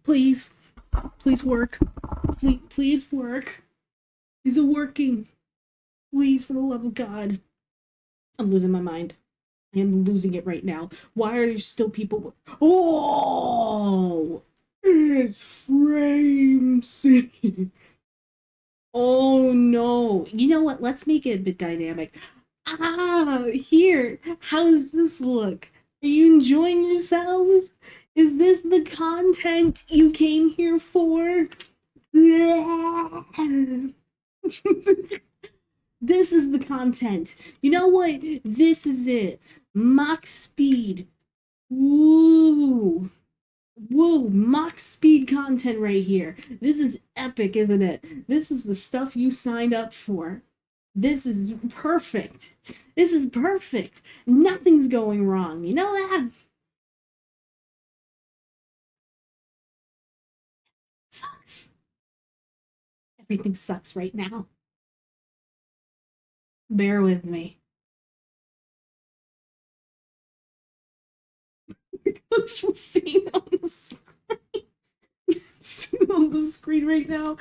Please. Please work. Please work. Is it working? Please, for the love of God. I'm losing my mind. I am losing it right now. Why are there still people? Oh! It's frame city. Oh no. You know what? Let's make it a bit dynamic. Ah, here. How does this look? Are you enjoying yourselves? Is this the content you came here for? This is the content. You know what? This is it. Mach speed. Woo. Woo, Mach speed content right here. This is epic, isn't it? This is the stuff you signed up for. This is perfect. This is perfect. Nothing's going wrong. You know that? Sucks. Everything sucks right now. Bear with me. Actual scene on the screen. On the screen right now.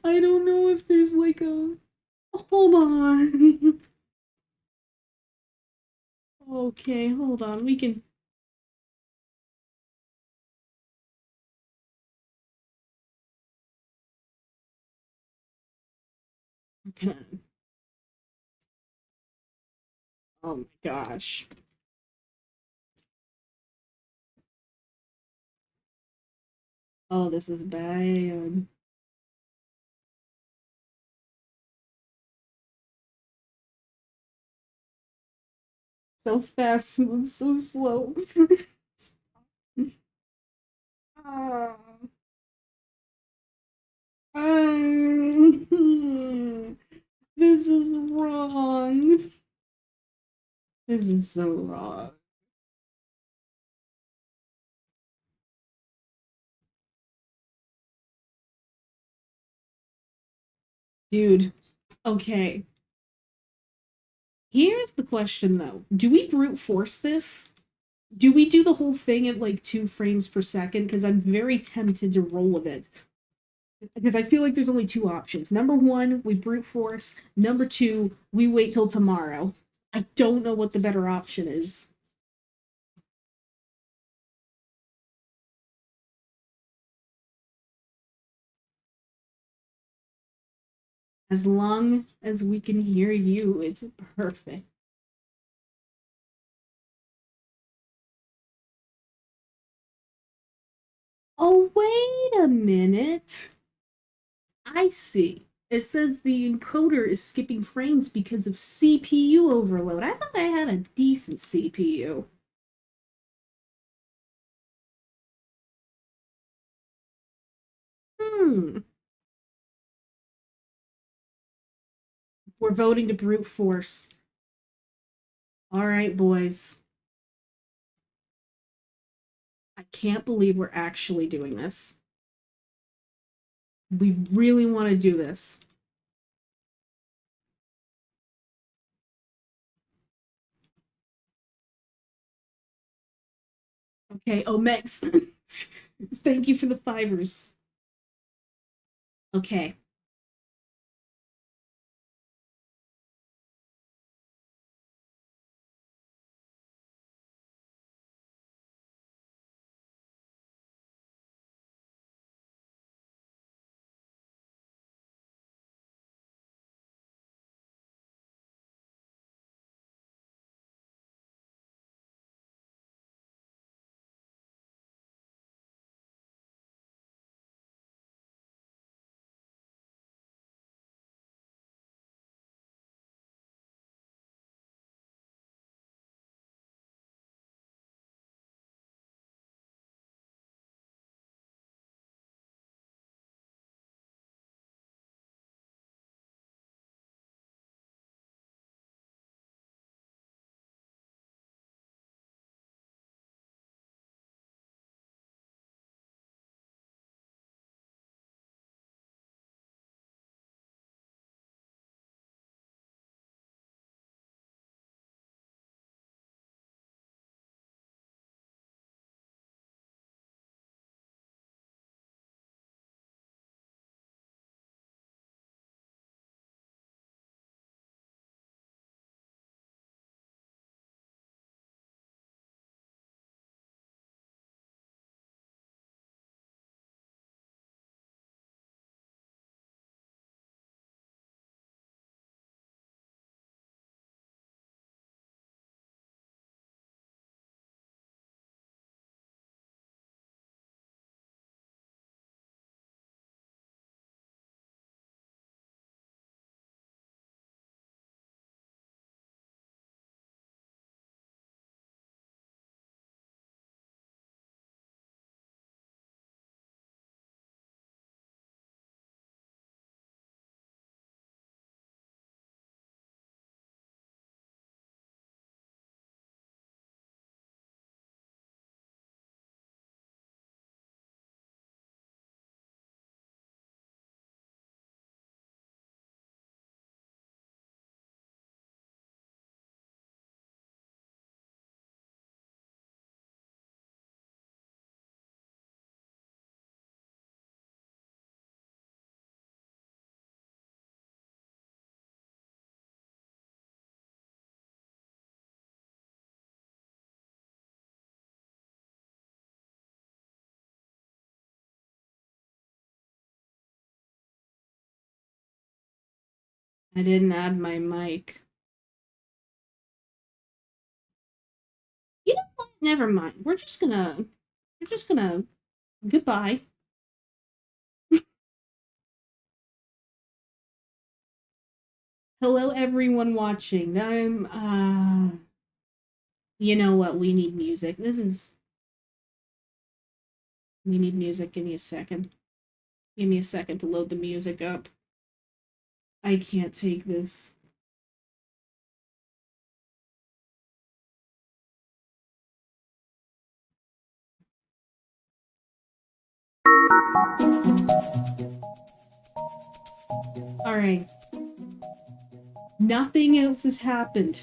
I don't know if there's like a. Hold on. Okay, hold on. We can. Okay. Oh my gosh. Oh, this is bad. So fast and so slow. Ah. This is wrong. This is so wrong. Dude, okay. Here's the question though. Do we brute force this? Do we do the whole thing at like 2 frames per second? Because I'm very tempted to roll with it. Because I feel like there's only two options. Number one, we brute force. Number two, we wait till tomorrow. I don't know what the better option is. As long as we can hear you, it's perfect. Oh, wait a minute. I see. It says the encoder is skipping frames because of CPU overload. I thought I had a decent CPU. Hmm. We're voting to brute force. All right, boys. I can't believe we're actually doing this. We really want to do this. Okay. Oh, Mex. Thank you for the fivers. Okay. I didn't add my mic. You know what? Never mind. We're just gonna goodbye. Hello everyone watching. You know what? We need music. We need music. Give me a second. Give me a second to load the music up. I can't take this. Alright. Nothing else has happened.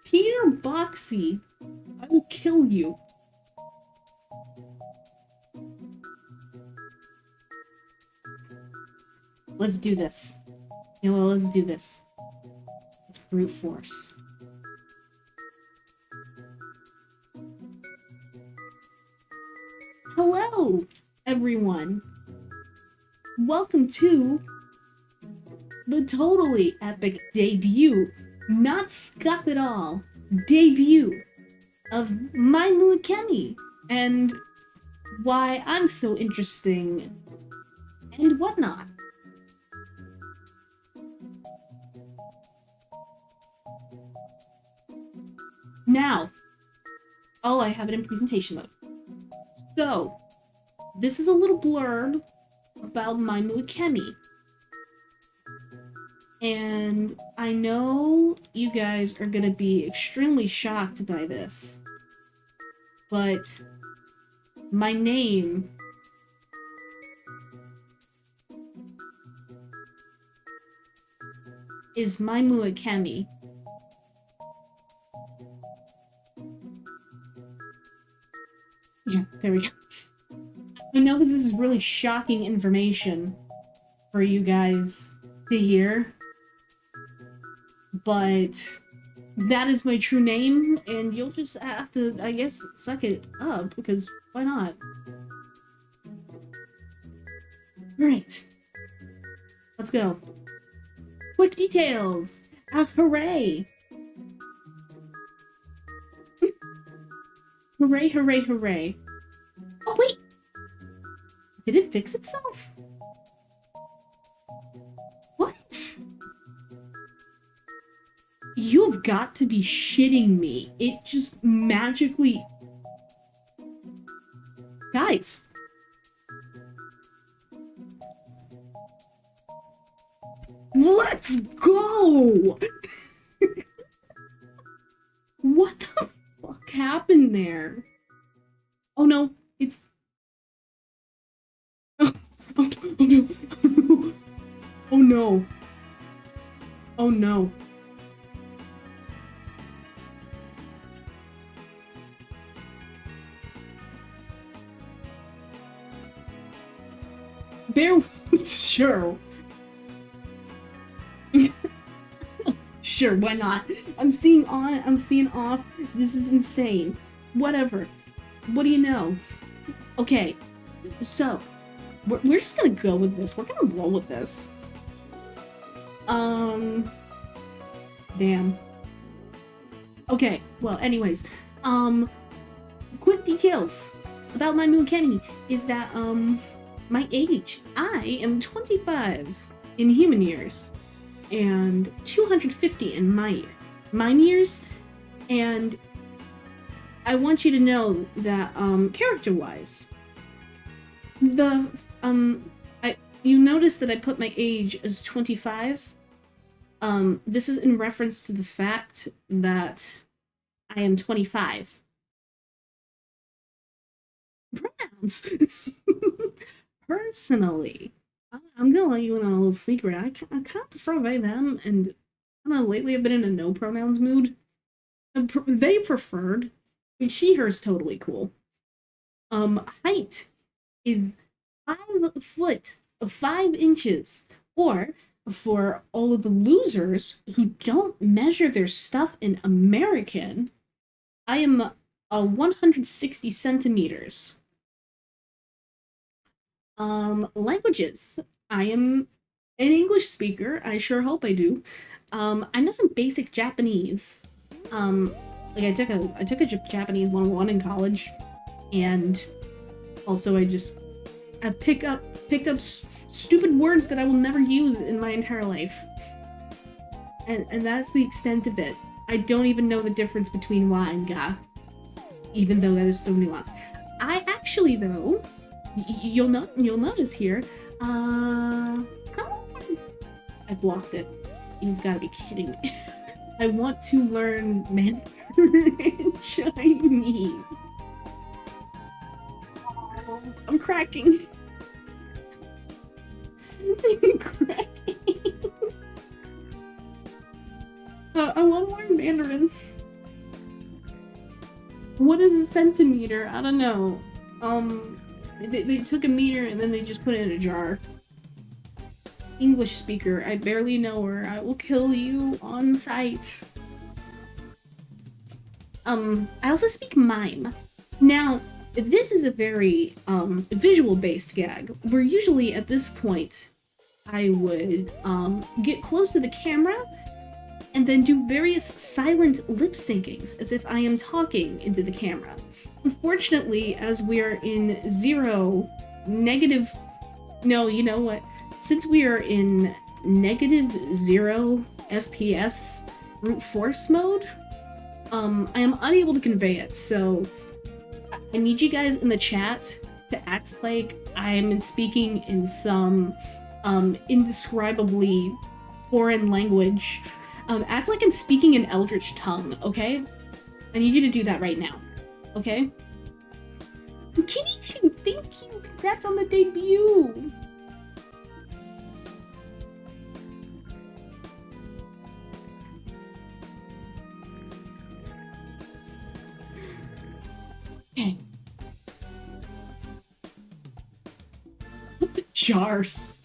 Peter Boxy, I will kill you. Let's do this. Yeah, well, let's do this. Let's brute force. Hello, everyone. Welcome to the totally epic debut, not scuff at all, debut of Maimu Akemi and why I'm so interesting and whatnot. Now, I have it in presentation mode. So, this is a little blurb about Maimu Akemi. And I know you guys are gonna be extremely shocked by this, but my name is Maimu Akemi. Yeah, there we go. I know this is really shocking information for you guys to hear, but that is my true name, and you'll just have to, I guess, suck it up, because why not? Alright. Let's go. Quick details! Hooray! Hooray, hooray, hooray. Oh, wait! Did it fix itself? What? You've got to be shitting me. It just magically... Guys. Let's go! What the fuck happened there? Oh no, it's... Oh no. Oh no. Oh no. Bear... Sure. Sure, why not? I'm seeing on, I'm seeing off. This is insane. Whatever. What do you know? Okay, so we're just gonna go with this. We're gonna roll with this. Damn. Okay, well, anyways, quick details about Maimu Akemi is that, my age. I am 25 in human years and 250 in mime years, and I want you to know that, character-wise, you notice that I put my age as 25. This is in reference to the fact that I am 25. Pronouns! Personally, I'm gonna let you in on a little secret. I kind of prefer they, them, and I don't know, lately I've been in a no pronouns mood. They preferred. I mean, she, her's totally cool. Height is 5'5", or for all of the losers who don't measure their stuff in American, I am 160 centimeters. Languages. I am an English speaker. I sure hope I do. I know some basic Japanese. Like I took a Japanese 101 in college, and also I picked up stupid words that I will never use in my entire life. And that's the extent of it. I don't even know the difference between wa and ga, even though that is so nuanced. I actually, though, you'll notice here, I blocked it. You've got to be kidding me. I want to learn Mandarin Chinese. I'm cracking. I'm cracking. I want to learn Mandarin. What is a centimeter? I don't know. They took a meter and then they just put it in a jar. English speaker. I barely know her. I will kill you on sight. I also speak mime. Now, this is a very visual-based gag, where usually at this point I would get close to the camera and then do various silent lip syncings as if I am talking into the camera. Unfortunately, as we are in no, you know what? Since we are in -0 FPS brute force mode, I am unable to convey it, so I need you guys in the chat to act like I'm speaking in some indescribably foreign language. Act like I'm speaking an eldritch tongue, okay? I need you to do that right now, okay? Kinichi, thank you! Congrats on the debut! Okay. What the jars?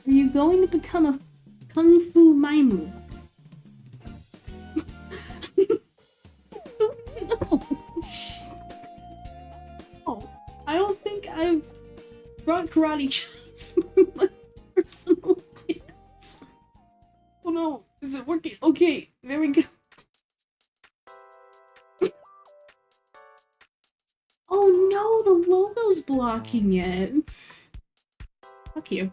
Are you going to become a Kung Fu Maimu? No. Oh, I don't think I've brought karate chops in my personal hands. Oh no, is it working? Okay, there we go. Oh no, the logo's blocking it. Fuck you.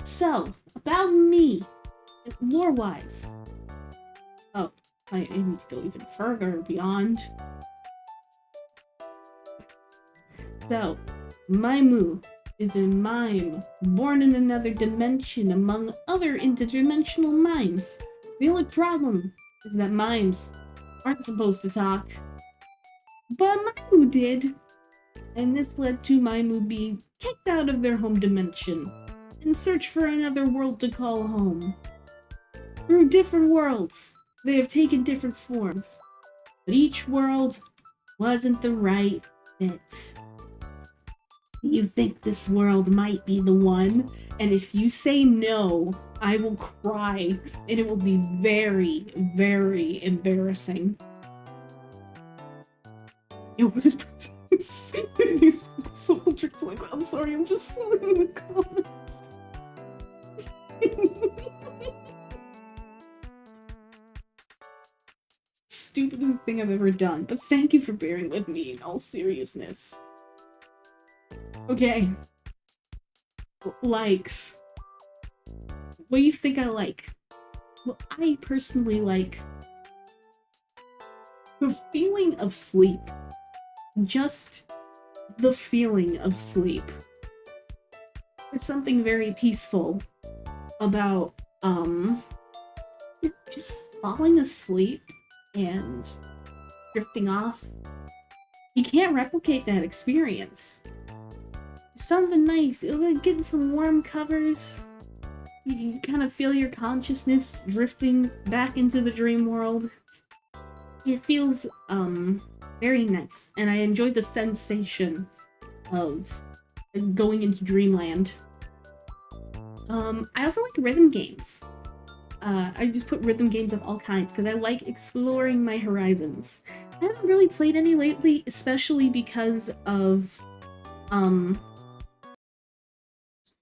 So, about me, lore-wise. Oh, I need to go even further beyond. So, Maimu is a mime born in another dimension among other interdimensional mimes. The only problem is that mimes aren't supposed to talk. But Maimu did, and this led to Maimu being kicked out of their home dimension and search for another world to call home. Through different worlds, they have taken different forms, but each world wasn't the right fit. You think this world might be the one, and if you say no, I will cry, and it will be very, very embarrassing. Yo, what is these soldiers like? I'm sorry, I'm just slowing in the comments. Stupidest thing I've ever done, but thank you for bearing with me in all seriousness. Okay. Likes. What do you think I like? Well, I personally like the feeling of sleep. Just the feeling of sleep. There's something very peaceful about, just falling asleep and drifting off. You can't replicate that experience. Something nice, like getting some warm covers. You kind of feel your consciousness drifting back into the dream world. It feels, very nice, and I enjoy the sensation of going into dreamland. I also like rhythm games. I just put rhythm games of all kinds because I like exploring my horizons. I haven't really played any lately, especially because of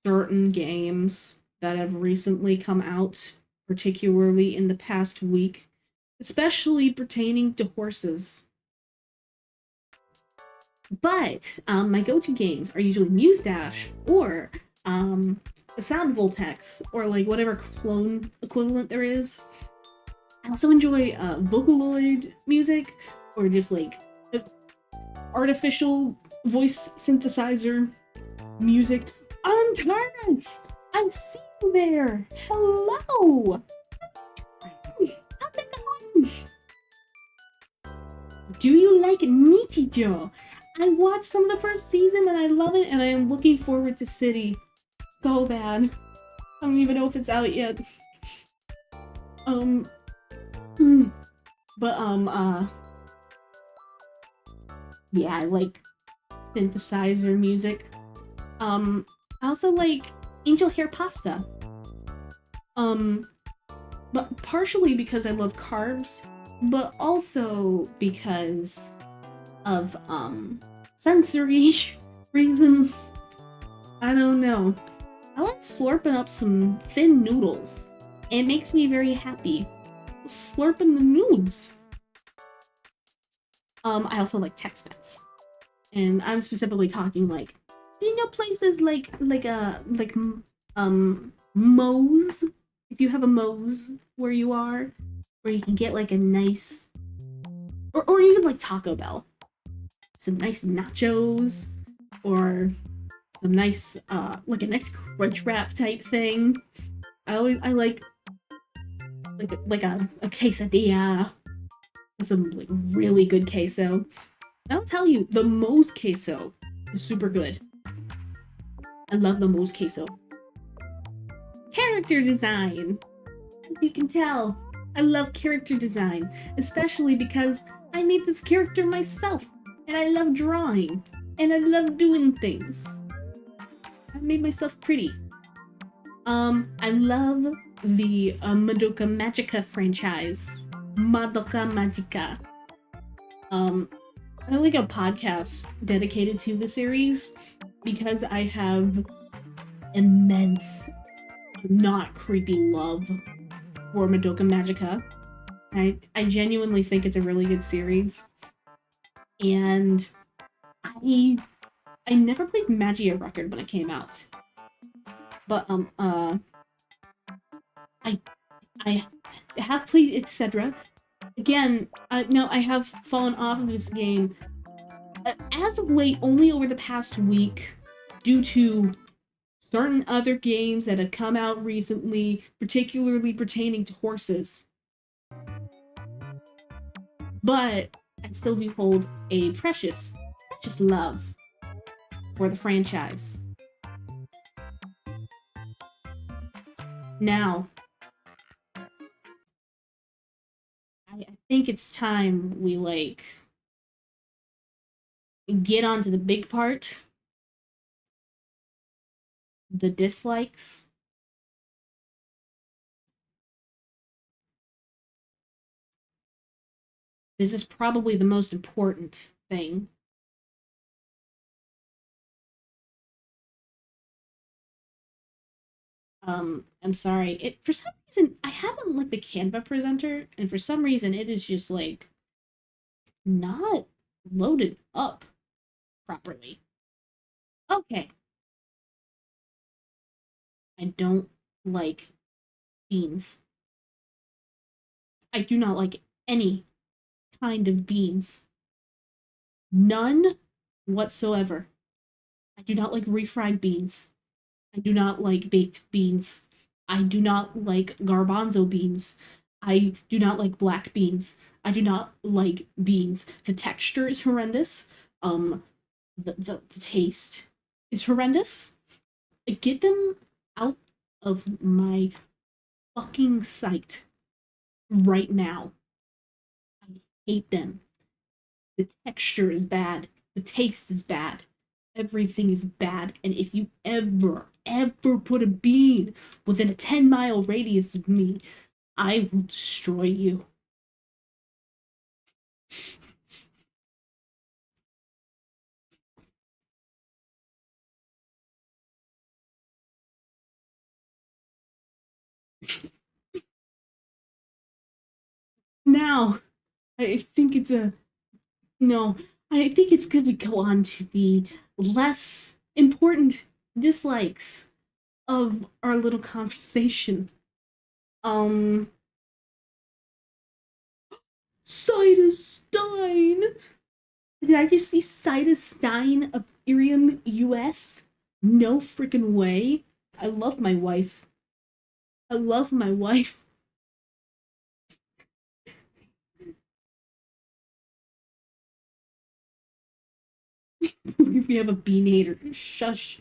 certain games that have recently come out, particularly in the past week, especially pertaining to horses. But my go-to games are usually Muse Dash or Sound Voltex or like whatever clone equivalent there is. I also enjoy Vocaloid music or just like artificial voice synthesizer music. Antares! I see you there! Hello! How's it going? Do you like Nichijou? I watched some of the first season and I love it, and I am looking forward to City so bad. I don't even know if it's out yet. Yeah, I like synthesizer music. I also like Angel Hair Pasta. But partially because I love carbs, but also because of, sensory reasons. I don't know. I like slurping up some thin noodles. It makes me very happy. Slurping the noodles. I also like Tex-Mex. And I'm specifically talking like, do you know places like Moe's? If you have a Moe's where you are, where you can get like a nice, or even like Taco Bell, some nice nachos, or some nice like a nice crunch wrap type thing. I like a quesadilla with some like really good queso. I'll tell you, the Moe's queso is super good. I love the Moe's queso. Character design. As you can tell, I love character design, especially because I made this character myself, and I love drawing, and I love doing things. I made myself pretty. I love the Madoka Magica franchise. Madoka Magica. I like a podcast dedicated to the series because I have immense, not creepy love for Madoka Magica. I genuinely think it's a really good series. And I never played Magia Record when it came out. But I have played etc. Again, no, I have fallen off of this game as of late, only over the past week, due to certain other games that have come out recently, particularly pertaining to horses. But I still do hold a precious love for the franchise. Now, I think it's time we, like, get on to the big part. The dislikes. This is probably the most important thing. I'm sorry. It, for some reason, I haven't liked the Canva presenter, and for some reason it is just like not loaded up properly. Okay. I don't like beans. I do not like any kind of beans. None whatsoever. I do not like refried beans. I do not like baked beans. I do not like garbanzo beans. I do not like black beans. I do not like beans. The texture is horrendous. The taste is horrendous. Get them out of my fucking sight right now. I hate them. The texture is bad. The taste is bad. Everything is bad. And if you ever put a bean within a 10-mile radius of me, I will destroy you. Now, I think it's a no. I think it's good we go on to the less important dislikes of our little conversation. Um, Cida Stein. Did I just see Cida Stein of Irium, US? No freaking way. I love my wife. I love my wife. If we have a bean hater, shush.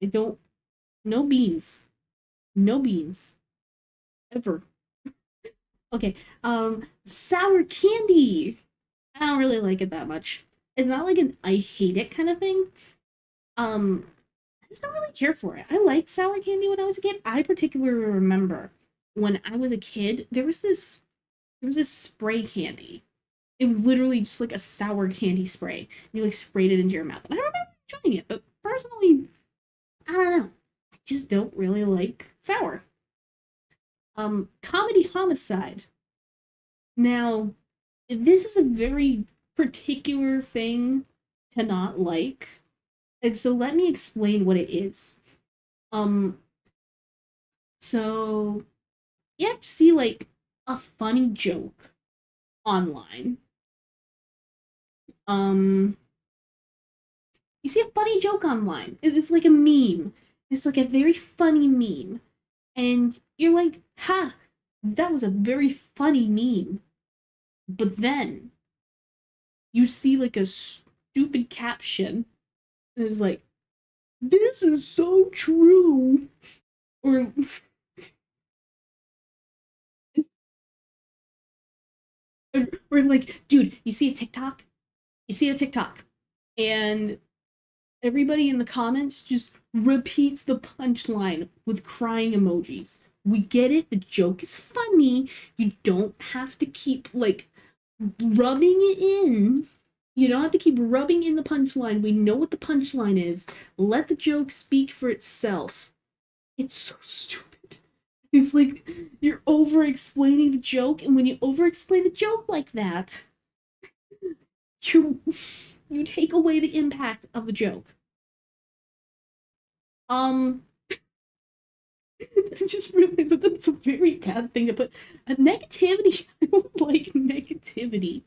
I don't. No beans. No beans. Ever. Okay. Sour candy. I don't really like it that much. It's not like an I hate it kind of thing. I just don't really care for it. I liked sour candy when I was a kid. I particularly remember when I was a kid, there was this spray candy. It was literally just like a sour candy spray. You like sprayed it into your mouth. And I remember enjoying it, but personally, I don't know. I just don't really like sour. Comedy homicide. Now, this is a very particular thing to not like. And so let me explain what it is. Um, so you have to see like a funny joke online. Um, you see a funny joke online. It's like a meme. It's like a very funny meme. And you're like, ha, that was a very funny meme. But then you see like a stupid caption. And it's like, this is so true. Or, or like, dude, you see a TikTok? You see a TikTok. And everybody in the comments just repeats the punchline with crying emojis. We get it. The joke is funny. You don't have to keep like rubbing it in. You don't have to keep rubbing in the punchline. We know what the punchline is. Let the joke speak for itself. It's so stupid. It's like you're over explaining the joke, and when you over explain the joke like that, you you take away the impact of the joke. Um, I just realized that that's a very bad thing to put. Negativity. I don't like negativity.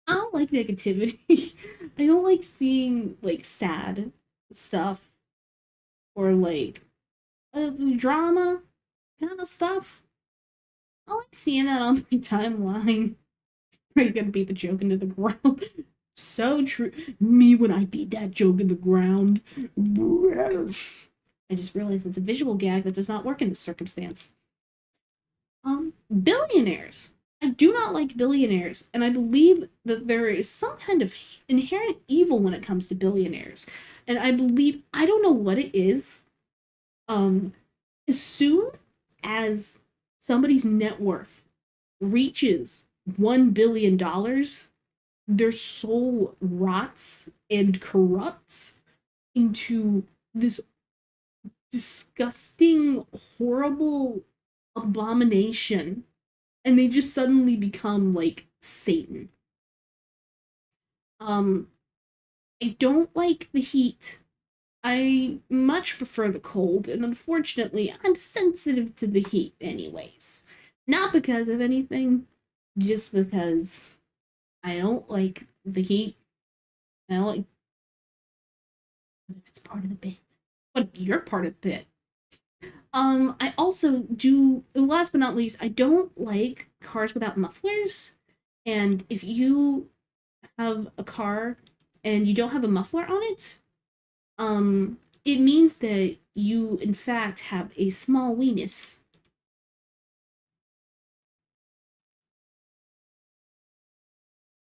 I don't like negativity. I don't like seeing like sad stuff or like drama kind of stuff. I like seeing that on my timeline. Are you gonna beat the joke into the ground? So true. Me when I beat that joke in the ground. I just realized it's a visual gag that does not work in this circumstance. Billionaires. I do not like billionaires, and I believe that there is some kind of inherent evil when it comes to billionaires. And I believe I don't know what it is. Um, as soon as somebody's net worth reaches $1 billion, their soul rots and corrupts into this disgusting, horrible abomination, and they just suddenly become like Satan. Um, I don't like the heat. I much prefer the cold, and unfortunately, I'm sensitive to the heat, anyways. Not because of anything, just because I don't like the heat. I don't like if it's part of the bit. But you're part of the bit. I also do, last but not least, I don't like cars without mufflers. And if you have a car and you don't have a muffler on it, it means that you, in fact, have a small weenus.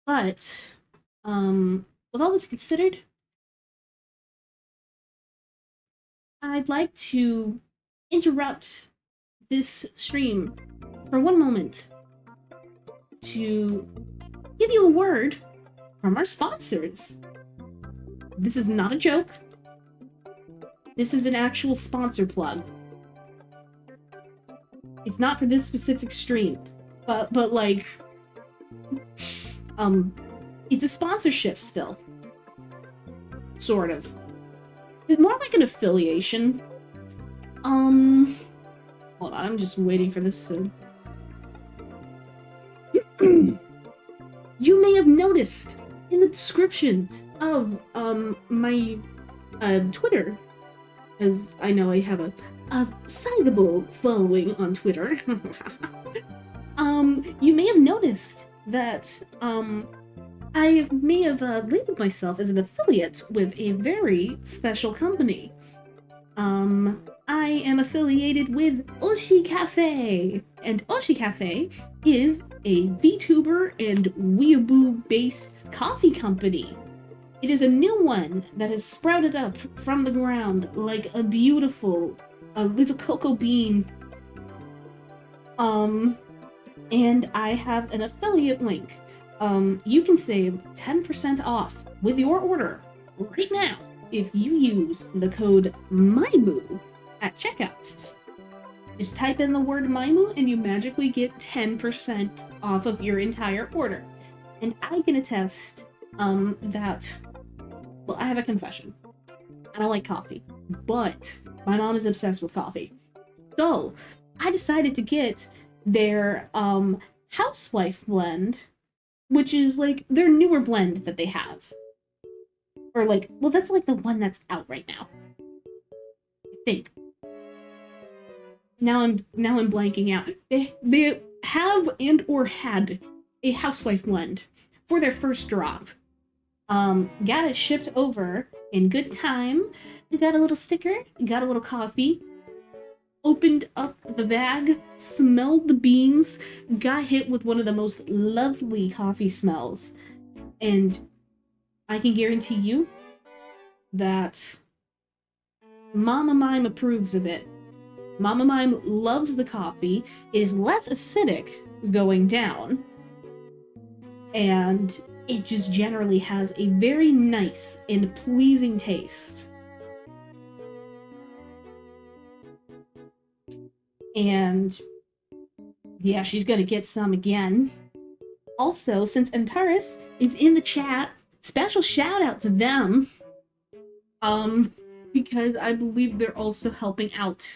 But, with all this considered, I'd like to interrupt this stream for one moment to give you a word from our sponsors. This is not a joke. This is an actual sponsor plug. It's not for this specific stream, but like, it's a sponsorship still. Sort of. It's more like an affiliation. Hold on, I'm just waiting for this to... You may have noticed in the description of, my, Twitter, as I know I have a sizable following on Twitter. You may have noticed that, I may have labeled myself as an affiliate with a very special company. I am affiliated with Oshi Cafe, and Oshi Cafe is a VTuber and weeaboo-based coffee company. It is a new one that has sprouted up from the ground like a beautiful, little cocoa bean. And I have an affiliate link. You can save 10% off with your order right now if you use the code Maimu at checkout. Just type in the word Maimu and you magically get 10% off of your entire order. And I can attest that, well, I have a confession. I don't like coffee, but my mom is obsessed with coffee. So I decided to get their housewife blend, which is like their newer blend that they have. Or like, well, that's like the one that's out right now, I think. Now I'm blanking out. They have and or had a housewife blend for their first drop. Got it shipped over in good time. We got a little sticker, got a little coffee, opened up the bag, smelled the beans, got hit with one of the most lovely coffee smells. And I can guarantee you that Mama Mime approves of it. Mama Mime loves the coffee. It is less acidic going down. And it just generally has a very nice and pleasing taste. And yeah, she's gonna get some again. Also, since Antares is in the chat, special shout out to them. Because I believe they're also helping out.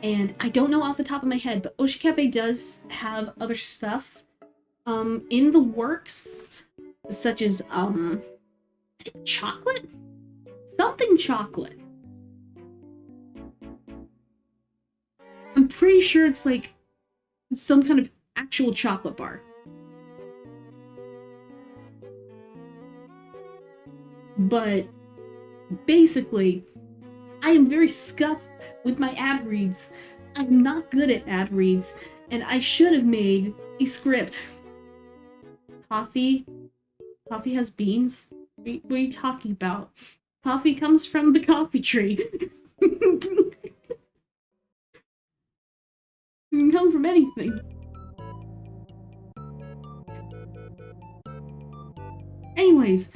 And I don't know off the top of my head, but Oshi Cafe does have other stuff in the works, such as chocolate? Something chocolate. I'm pretty sure it's like some kind of actual chocolate bar. But basically, I am very scuffed with my ad reads. I'm not good at ad reads, and I should have made a script. Coffee has beans? What are you talking about? Coffee comes from the coffee tree. It can come from anything. Anyways,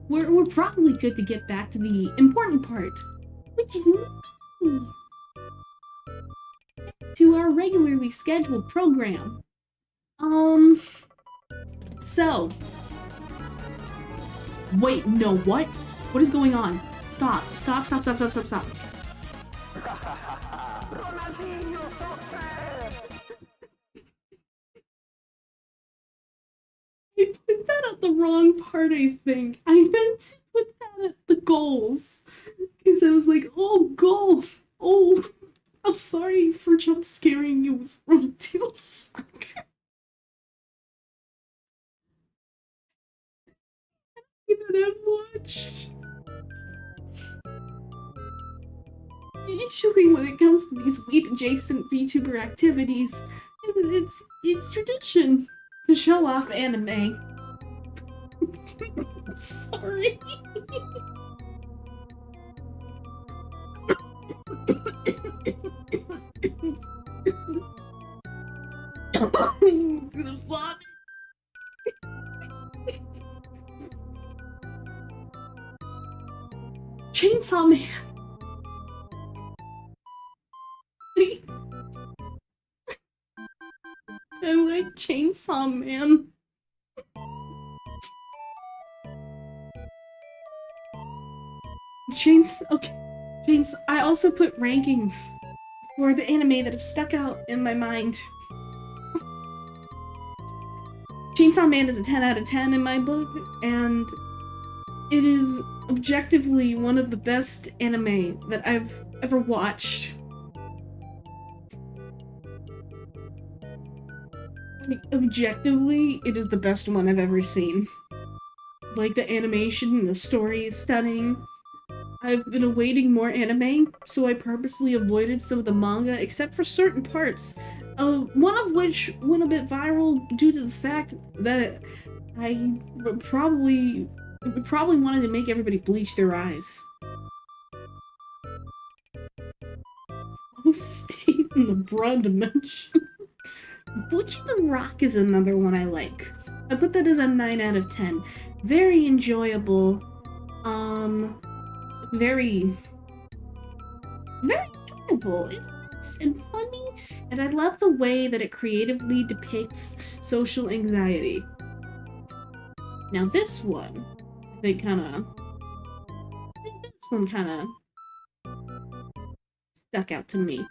we're probably good to get back to the important part, which is me. To our regularly scheduled program. So. Wait, no, what? What is going on? Stop. I put that at the wrong part, I think. I meant to put that at the goals. Because I was like, oh, goal. Oh, I'm sorry for jump scaring you with Frontier Sucker. That much. Usually when it comes to these weeb-adjacent VTuber activities, it's tradition to show off anime. I'm sorry. I'm gonna vomit. Chainsaw Man. I like Chainsaw Man. Okay. I also put rankings for the anime that have stuck out in my mind. Chainsaw Man is a 10 out of 10 in my book, and it is objectively one of the best anime that I've ever watched. Like, objectively, it is the best one I've ever seen. Like, the animation and the story is stunning. I've been awaiting more anime, so I purposely avoided some of the manga, except for certain parts. One of which went a bit viral due to the fact that I probably wanted to make everybody bleach their eyes. Oh, state in the broad dimension. Butch the Rock is another one I like. I put that as a 9 out of 10. Very enjoyable. Very enjoyable. It's nice and funny, and I love the way that it creatively depicts social anxiety. Now this one, this one kinda stuck out to me.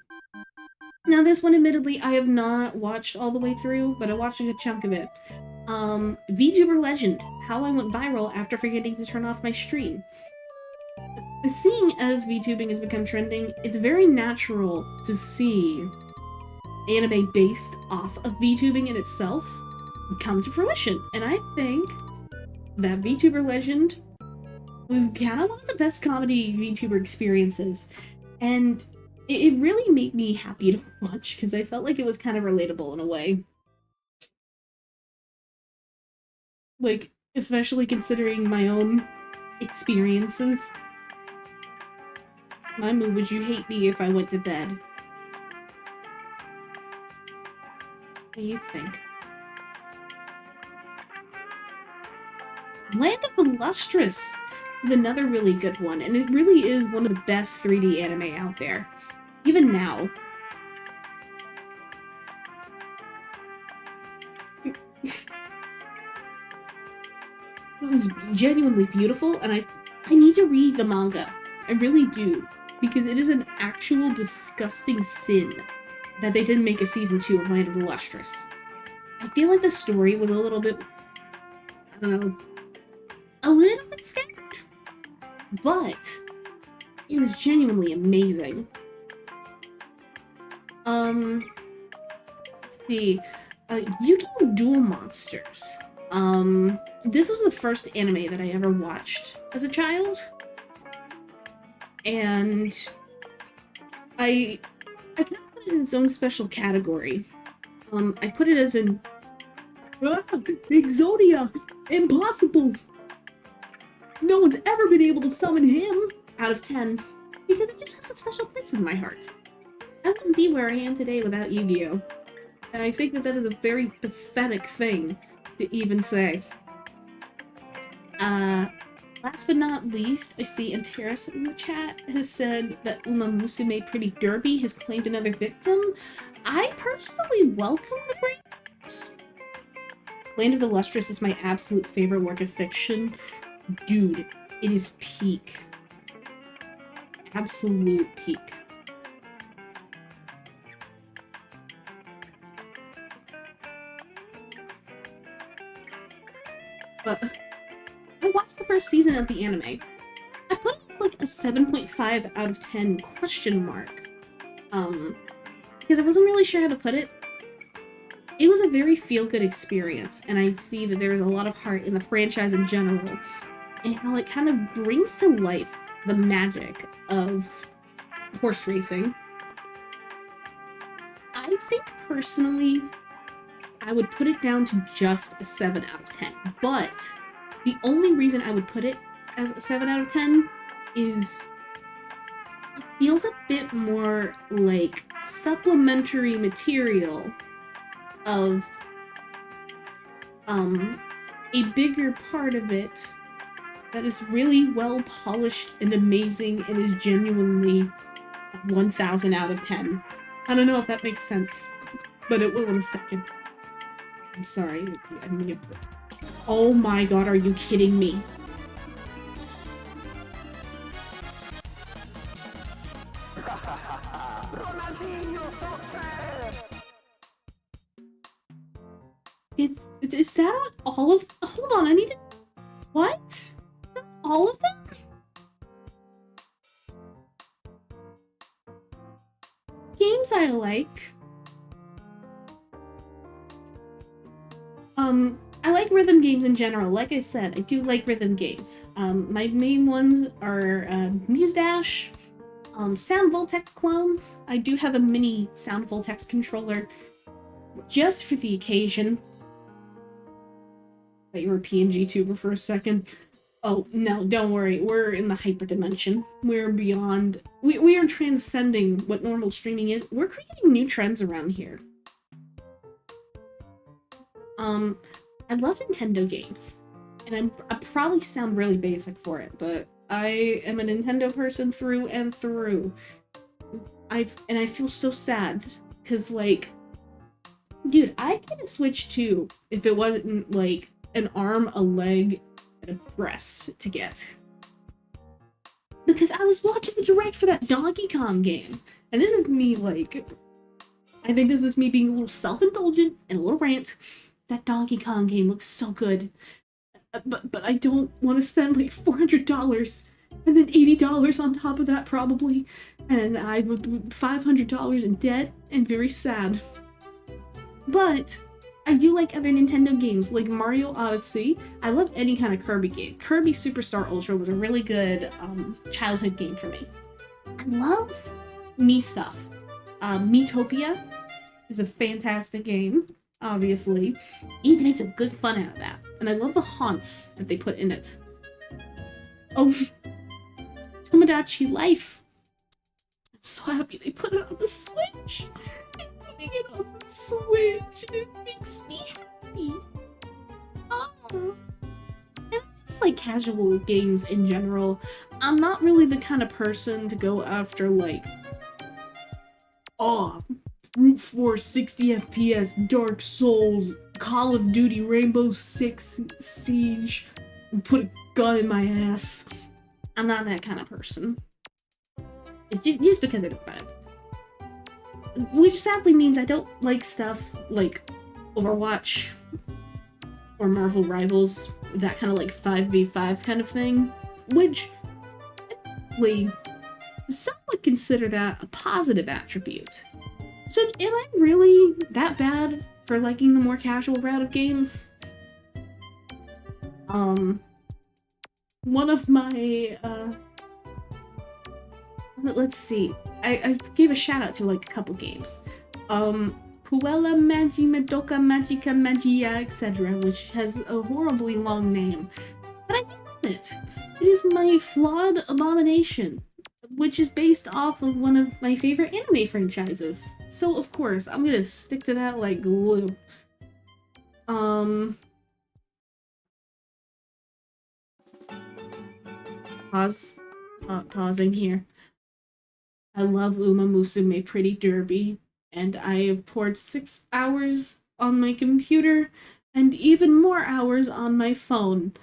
Now this one, admittedly, I have not watched all the way through, but I watched a good chunk of it. VTuber Legend, how I went viral after forgetting to turn off my stream. Seeing as VTubing has become trending, it's very natural to see anime based off of VTubing in itself come to fruition. And I think that VTuber Legend was kind of one of the best comedy VTuber experiences. And it really made me happy to watch, because I felt like it was kind of relatable in a way. Like, especially considering my own experiences. Maimu, would you hate me if I went to bed? What do you think? Land of the Lustrous is another really good one, and it really is one of the best 3D anime out there. Even now. It's genuinely beautiful, and I need to read the manga. I really do. Because it is an actual disgusting sin that they didn't make a season 2 of Land of the Lustrous. I feel like the story was a little bit, I don't know, a little bit scattered. But it was genuinely amazing. Let's see. Yu-Gi-Oh! Duel Monsters. This was the first anime that I ever watched as a child. And I kind of put it in its own special category. I put it as an Exodia! Impossible! No one's ever been able to summon him! Out of 10. Because it just has a special place in my heart. I wouldn't be where I am today without Yu-Gi-Oh! And I think that that is a very pathetic thing to even say. Last but not least, I see Antares in the chat has said that Uma Musume Pretty Derby has claimed another victim. I personally welcome the breaks. Land of the Lustrous is my absolute favorite work of fiction. Dude, it is peak. Absolute peak. But I watched the first season of the anime. I put it like a 7.5 out of 10 question mark. Because I wasn't really sure how to put it. It was a very feel-good experience, and I see that there is a lot of heart in the franchise in general, and how it kind of brings to life the magic of horse racing. I think, personally, I would put it down to just a 7 out of 10, but the only reason I would put it as a 7 out of 10 is feels a bit more like supplementary material of a bigger part of it that is really well polished and amazing and is genuinely 1,000 out of 10. I don't know if that makes sense, but it will in a second. I'm sorry. Oh my god, are you kidding me? Is that all of... Hold on, I need to... What? All of them? Games I like. I like rhythm games in general. Like I said, I do like rhythm games. My main ones are Muse Dash, Sound Voltex clones. I do have a mini Sound Voltex controller just for the occasion. I thought you were a PNG tuber for a second. Oh, no, don't worry. We're in the hyperdimension. We're beyond... We are transcending what normal streaming is. We're creating new trends around here. I love Nintendo games. And I probably sound really basic for it, but I am a Nintendo person through and through. I feel so sad. Because, like... Dude, I'd get a Switch too if it wasn't, like, an arm, a leg, and a breast to get. Because I was watching the direct for that Donkey Kong game. And this is me, like... I think this is me being a little self-indulgent and a little rant. That Donkey Kong game looks so good. But I don't want to spend, like, $400 and then $80 on top of that, probably. And I would $500 in debt and very sad. But I do like other Nintendo games, like Mario Odyssey. I love any kind of Kirby game. Kirby Superstar Ultra was a really good childhood game for me. I love Mii stuff. Miitopia is a fantastic game, obviously. It makes a good fun out of that. And I love the haunts that they put in it. Oh, Tomodachi Life. I'm so happy they put it on the Switch. Putting it on the Switch, it makes me happy. Oh. And just like casual games in general, I'm not really the kind of person to go after like, oh, brute force 60 FPS, Dark Souls, Call of Duty, Rainbow Six Siege, put a gun in my ass. I'm not that kind of person. Just because I don't mind. Which sadly means I don't like stuff like Overwatch or Marvel Rivals, that kind of like 5v5 kind of thing, which some would consider that a positive attribute. So am I really that bad for liking the more casual route of games? One of my, let's see, I gave a shout out to like a couple games. Puella Magi Madoka Magica Magia, etc., which has a horribly long name. But I love it. It is my flawed abomination, which is based off of one of my favorite anime franchises. So of course, I'm gonna stick to that like glue. Pausing here. I love Uma Musume Pretty Derby, and I have poured 6 hours on my computer and even more hours on my phone,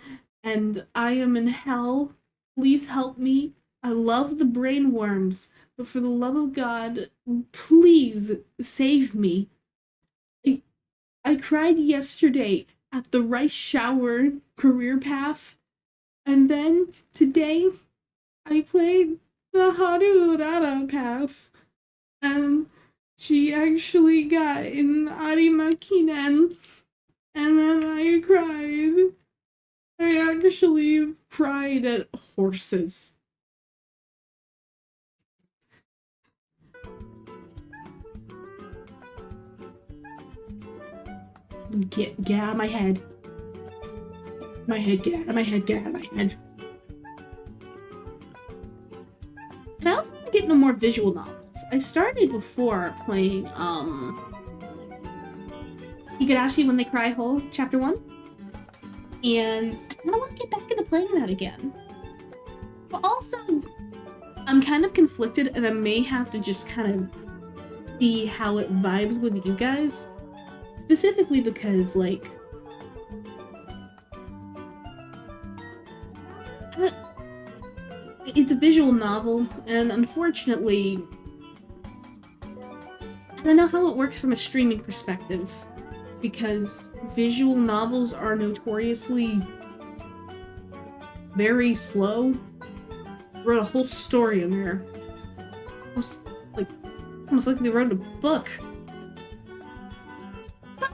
and I am in hell. Please help me. I love the brain worms, but for the love of God, please save me. I cried yesterday at the Rice Shower career path, and then today I played the Harurara path, and she actually got in Arimakinen, and then I cried. I actually cried at horses. Get out of my head. My head, get out of my head, get out of my head. And I also want to get into more visual novels. I started before playing Higurashi When They Cry Whole, Chapter 1. And I kind of want to get back into playing that again. But also, I'm kind of conflicted, and I may have to just kind of see how it vibes with you guys. Specifically because, like, it's a visual novel, and unfortunately, I don't know how it works from a streaming perspective, because visual novels are notoriously very slow. Wrote a whole story in there. Almost like they wrote a book. But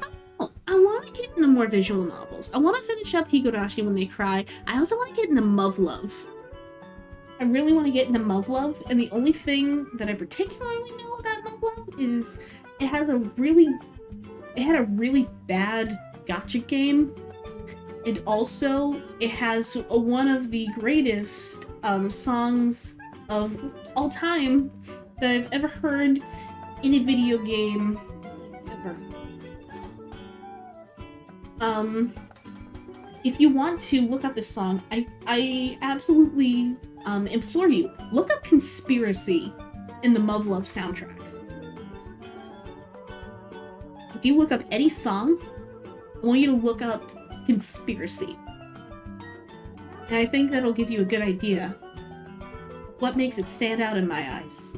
I want to get into more visual novels. I want to finish up Higurashi When They Cry. I also want to get into Muv-Luv. I really want to get into Muv-Luv, and the only thing that I particularly know about Muv-Luv is it had a really bad gacha game, and also it has one of the greatest songs of all time that I've ever heard in a video game ever. If you want to look up this song, I absolutely implore you, look up Conspiracy in the Muv-Luv soundtrack. If you look up any song, I want you to look up Conspiracy. And I think that'll give you a good idea of what makes it stand out in my eyes.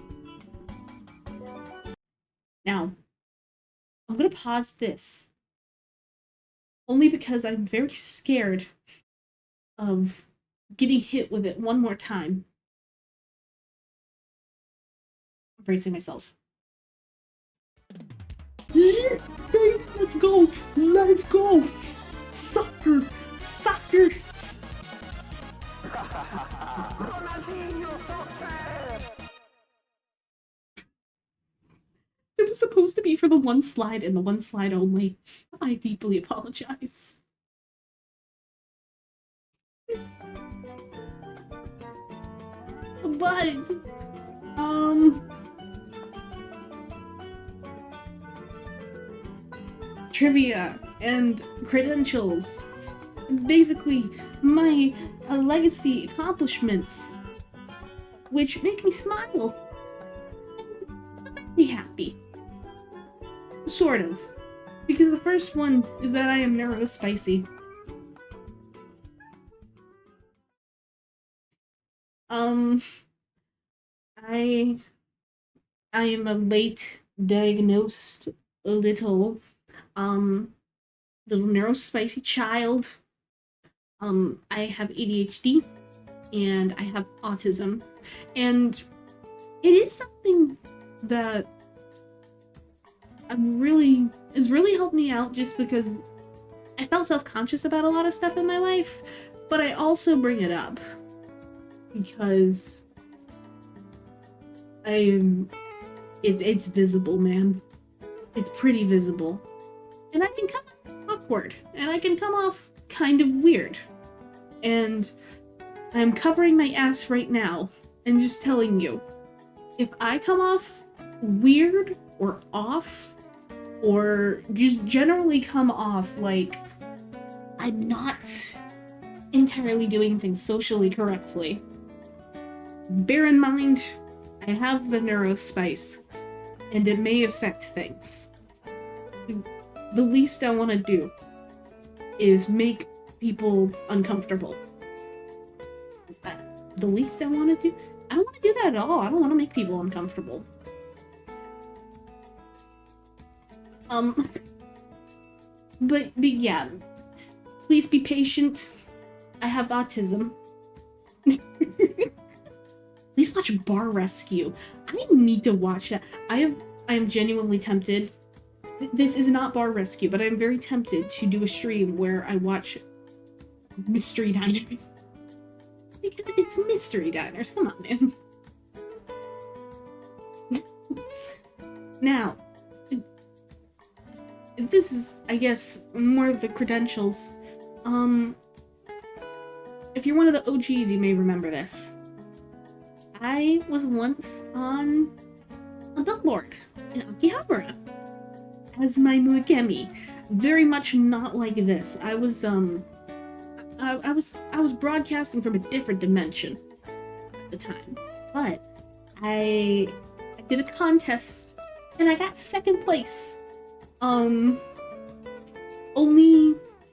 Now, I'm gonna pause this. Only because I'm very scared of getting hit with it one more time. I'm bracing myself. Let's go! Let's go! Sucker! Sucker! It was supposed to be for the one slide and the one slide only. I deeply apologize. But, trivia and credentials. Basically, my legacy accomplishments, which make me smile. I'm very happy. Sort of. Because the first one is that I am neurospicy. I am a late diagnosed little neurospicy child. I have ADHD and I have autism, and it is something that has really helped me out, just because I felt self-conscious about a lot of stuff in my life, but I also bring it up because it's visible, man. It's pretty visible. And I can come off awkward, and I can come off kind of weird. And I'm covering my ass right now and just telling you, if I come off weird or off, or just generally come off like I'm not entirely doing things socially correctly, bear in mind, I have the neurospice, and it may affect things. The least I want to do is make people uncomfortable. The least I want to do? I don't want to do that at all. I don't want to make people uncomfortable. But yeah, please be patient. I have autism. Please watch Bar Rescue. I need to watch that. I am genuinely tempted. This is not Bar Rescue, but I'm very tempted to do a stream where I watch Mystery Diners. Because it's Mystery Diners. Come on, man. Now, this is, I guess, more of the credentials. If you're one of the OGs, you may remember this. I was once on a billboard in Akihabara as Maimu Akemi. Very much not like this. I was broadcasting from a different dimension at the time, but I did a contest and I got second place. Only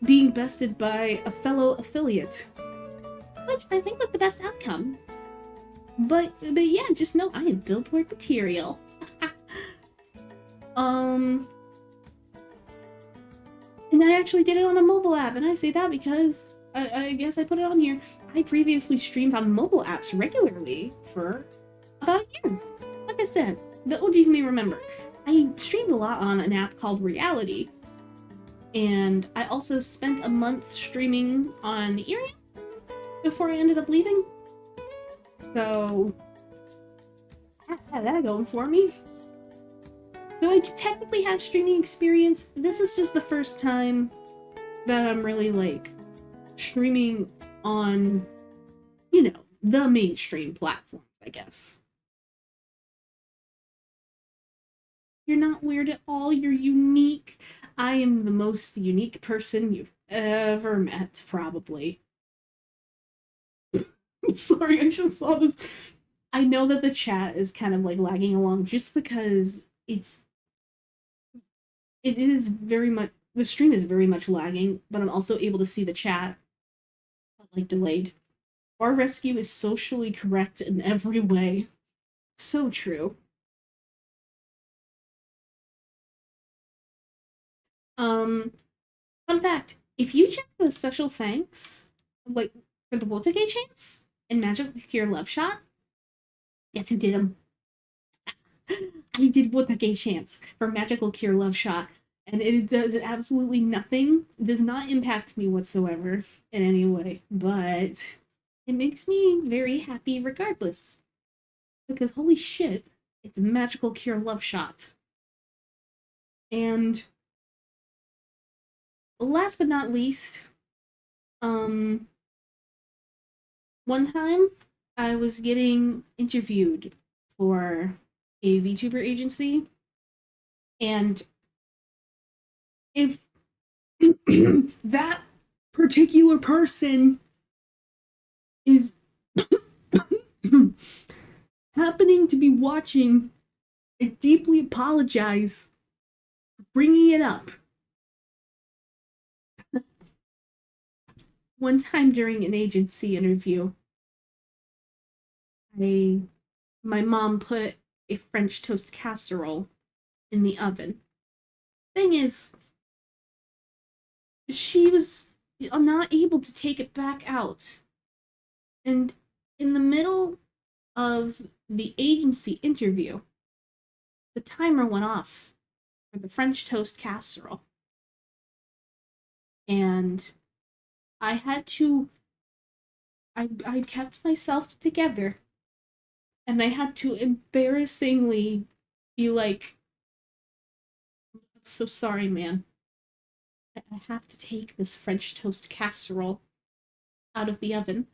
being bested by a fellow affiliate, which I think was the best outcome. But yeah, just know I am billboard material. And I actually did it on a mobile app, and I say that because I guess I put it on here. I previously streamed on mobile apps regularly for about a year. Like I said, the OGs may remember. I streamed a lot on an app called Reality, and I also spent a month streaming on Erie before I ended up leaving. So I had that going for me. So I technically have streaming experience. This is just the first time that I'm really like streaming on, you know, the mainstream platforms, I guess. You're not weird at all. You're unique. I am the most unique person you've ever met, probably. I'm sorry, I just saw this. I know that the chat is kind of like lagging along just because it is very much, the stream is very much lagging, but I'm also able to see the chat, but like delayed. Bar rescue is socially correct in every way. So true. Fun fact, if you check the special thanks, like for the Wotake chants and Magical Cure Love Shot, guess who did them? I did Wotake chants for Magical Cure Love Shot, and it does absolutely nothing. It does not impact me whatsoever in any way, but it makes me very happy regardless. Because holy shit, it's a Magical Cure Love Shot. And last but not least, one time I was getting interviewed for a VTuber agency, and if that particular person is happening to be watching, I deeply apologize for bringing it up. One time during an agency interview, my mom put a French toast casserole in the oven. Thing is, she was not able to take it back out. And in the middle of the agency interview, the timer went off for the French toast casserole. And I had to, I kept myself together, and I had to embarrassingly be like, I'm so sorry, man. I have to take this French toast casserole out of the oven.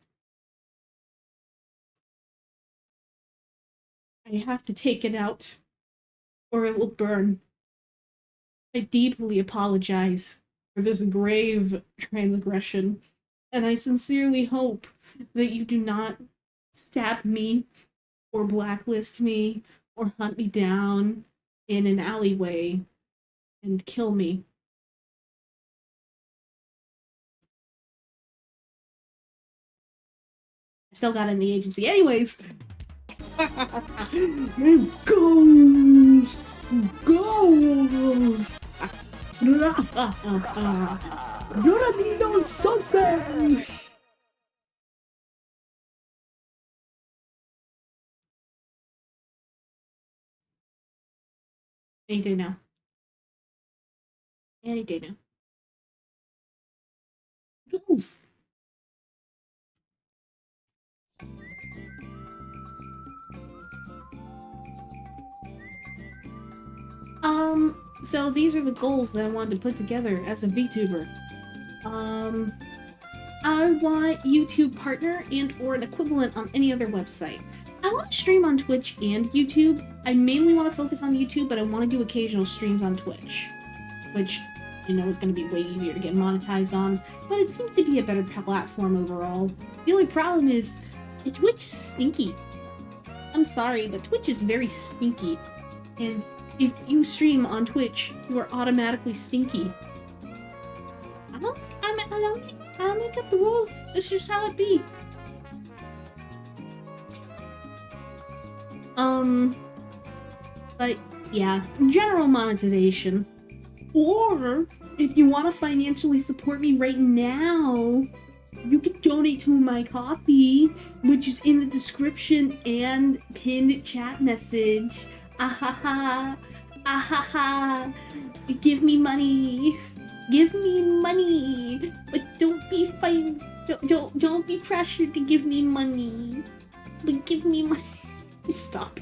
I have to take it out, or it will burn. I deeply apologize for this grave transgression, and I sincerely hope that you do not stab me, or blacklist me, or hunt me down in an alleyway and kill me. I still got in the agency. Anyways. Ghost! Ghost! Yoranido Sose! Any day now. Any day now. Ghost! So these are the goals that I wanted to put together as a VTuber. I want YouTube partner and or an equivalent on any other website. I want to stream on Twitch and YouTube. I mainly want to focus on YouTube, but I want to do occasional streams on Twitch, which you know is going to be way easier to get monetized on, but it seems to be a better platform overall. The only problem is Twitch is stinky. I'm sorry, but Twitch is very stinky, and if you stream on Twitch, you are automatically stinky. I don't make up the rules. This is just how it be. But yeah, general monetization. Or if you want to financially support me right now, you can donate to my Ko-fi, which is in the description and pinned chat message. Ahaha, ahaha. Give me money. Give me money. But don't be don't be pressured to give me money. But give me money. Stop.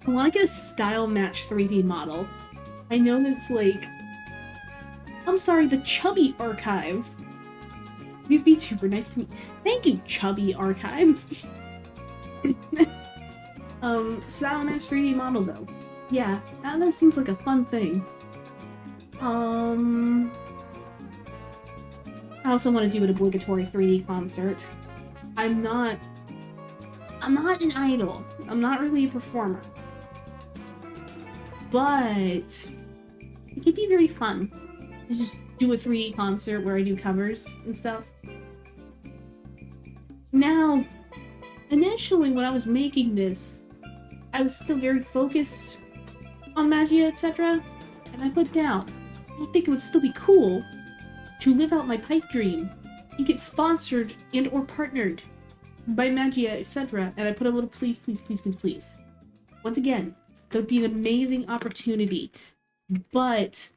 I want to get a style match 3D model. I know that's like... I'm sorry, the Chubby Archive. New VTuber, nice to meet you. Thank you, Chubby Archive. Style match 3D model though. Yeah, that seems like a fun thing. I also want to do an obligatory 3D concert. I'm not an idol. I'm not really a performer. But it could be very fun to just do a 3D concert where I do covers and stuff. Now, initially when I was making this, I was still very focused on Magia, etc. And I put down, I think it would still be cool to live out my pipe dream and get sponsored and or partnered by Magia, etc. And I put a little please, please, please, please, please. Once again, that would be an amazing opportunity, but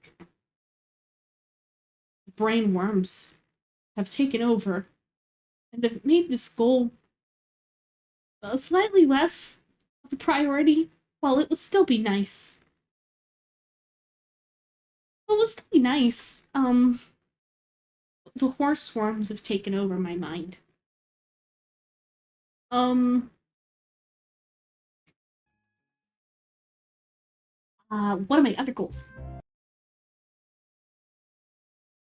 brain worms have taken over and have made this goal slightly less of a priority, while it would still be nice. It would still be nice. The horse swarms have taken over my mind. What are my other goals?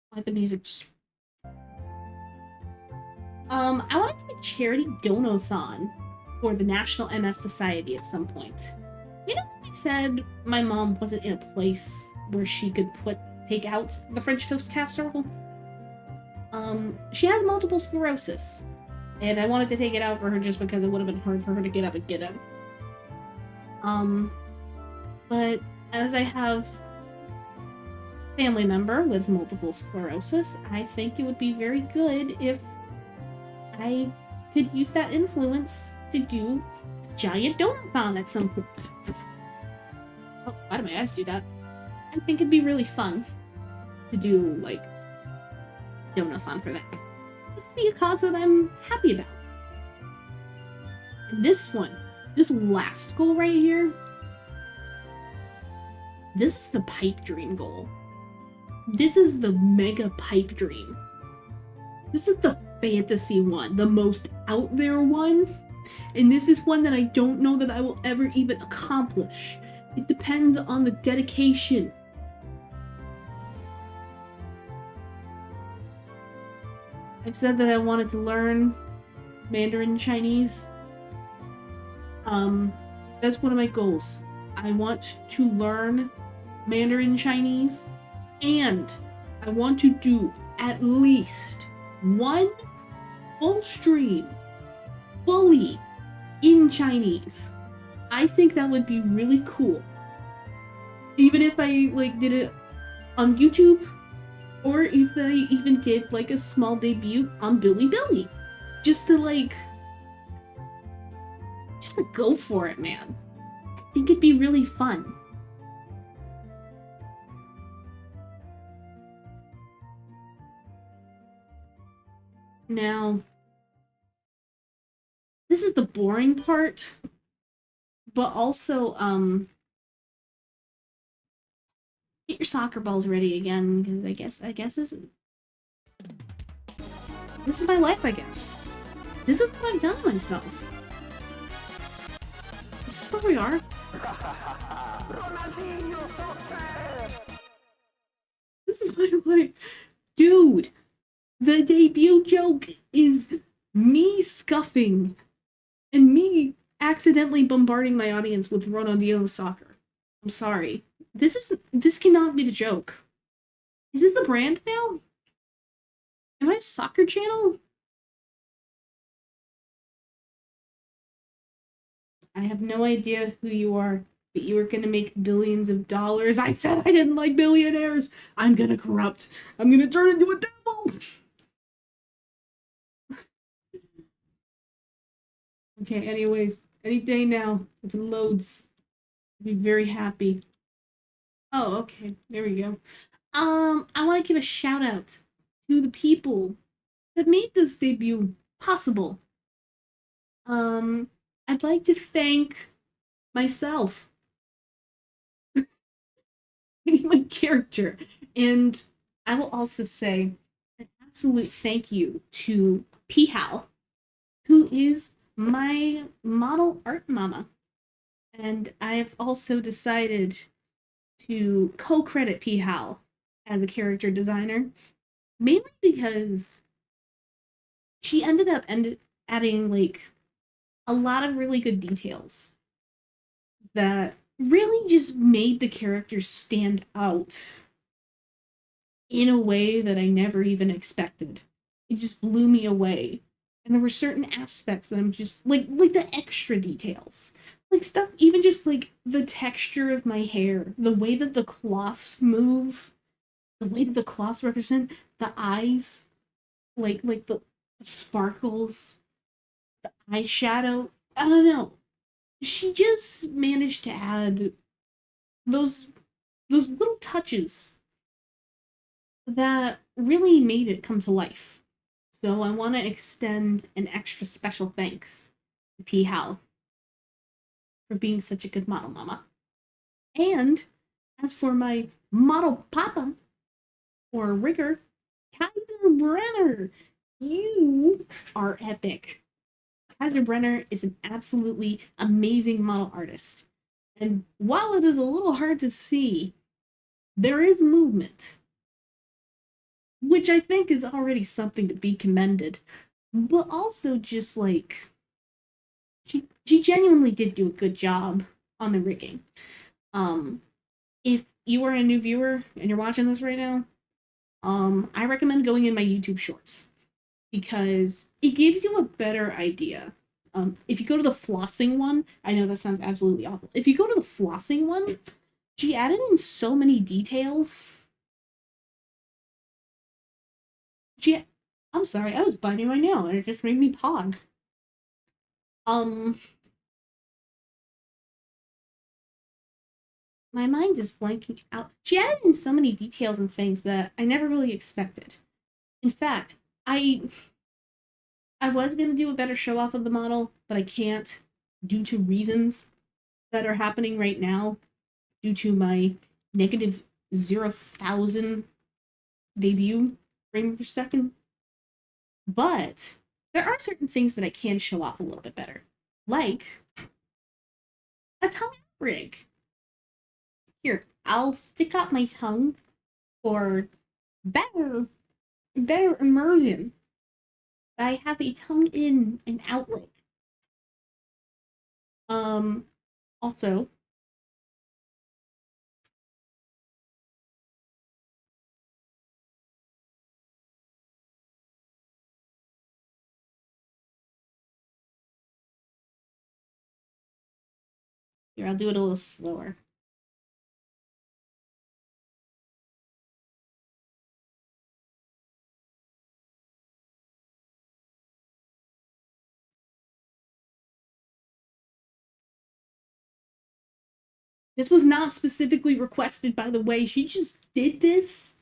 Why the music just... I want to do a charity donathon for the National MS Society at some point. You know, I said my mom wasn't in a place where she could take out the French toast casserole. She has multiple sclerosis, and I wanted to take it out for her just because it would have been hard for her to get up and get him. But as I have a family member with multiple sclerosis, I think it would be very good if I could use that influence to do a giant donathon at some point. Oh, why do my eyes do that? I think it'd be really fun to do, like, donathon for that. This would be a cause that I'm happy about. And this last goal right here, this is the pipe dream goal. This is the mega pipe dream. This is the fantasy one, the most out there one. And this is one that I don't know that I will ever even accomplish. It depends on the dedication. I said that I wanted to learn Mandarin Chinese. That's one of my goals. I want to learn Mandarin Chinese, and I want to do at least one full stream fully in Chinese. I think that would be really cool. Even if I did it on YouTube, or if I even did like a small debut on Bilibili, just to go for it, man. I think it'd be really fun. Now, this is the boring part, but also, get your soccer balls ready again, because I guess this is my life, I guess. This is what I've done to myself. where we are? This is my life. Dude, the debut joke is me scuffing and me accidentally bombarding my audience with Ronaldinho soccer. I'm sorry. This cannot be the joke. Is this the brand now? Am I a soccer channel? I have no idea who you are, but you are gonna make billions of dollars. I said I didn't like billionaires. I'm gonna corrupt. I'm gonna turn into a devil. Okay, anyways, any day now, if it loads, I'll be very happy. Oh, okay, there we go. I want to give a shout out to the people that made this debut possible. Um, I'd like to thank myself, my character, and I will also say an absolute thank you to Pihal, who is my model art mama. And I have also decided to co-credit Pihal as a character designer, mainly because she ended up adding like a lot of really good details that really just made the characters stand out in a way that I never even expected. It just blew me away. And there were certain aspects that I'm just like the extra details. Like stuff even just like the texture of my hair, the way that the cloths move, the way that the cloths represent the eyes, like the sparkles, the eyeshadow. I don't know. She just managed to add those those little touches that really made it come to life. So I want to extend an extra special thanks to P. Hal for being such a good model mama. And as for my model papa, or rigger, Kaiser Brenner, you are epic. Kaiser Brenner is an absolutely amazing model artist. And while it is a little hard to see, there is movement, which I think is already something to be commended. But also just like she genuinely did do a good job on the rigging. Um if you are a new viewer and you're watching this right now, I recommend going in my YouTube shorts because it gives you a better idea. If you go to the flossing one, I know that sounds absolutely awful. If you go to the flossing one, she added in so many details. I'm sorry, I was biting my nail and it just made me pog. Um, my mind is blanking out. She added in so many details and things that I never really expected. In fact, I was gonna do a better show off of the model, but I can't due to reasons that are happening right now due to my negative 0,000 debut frame per second. But there are certain things that I can show off a little bit better, like a tongue rig. Here, I'll stick out my tongue for better immersion. I have a tongue in and out rig. Um, also, here, I'll do it a little slower. This was not specifically requested, by the way. She just did this.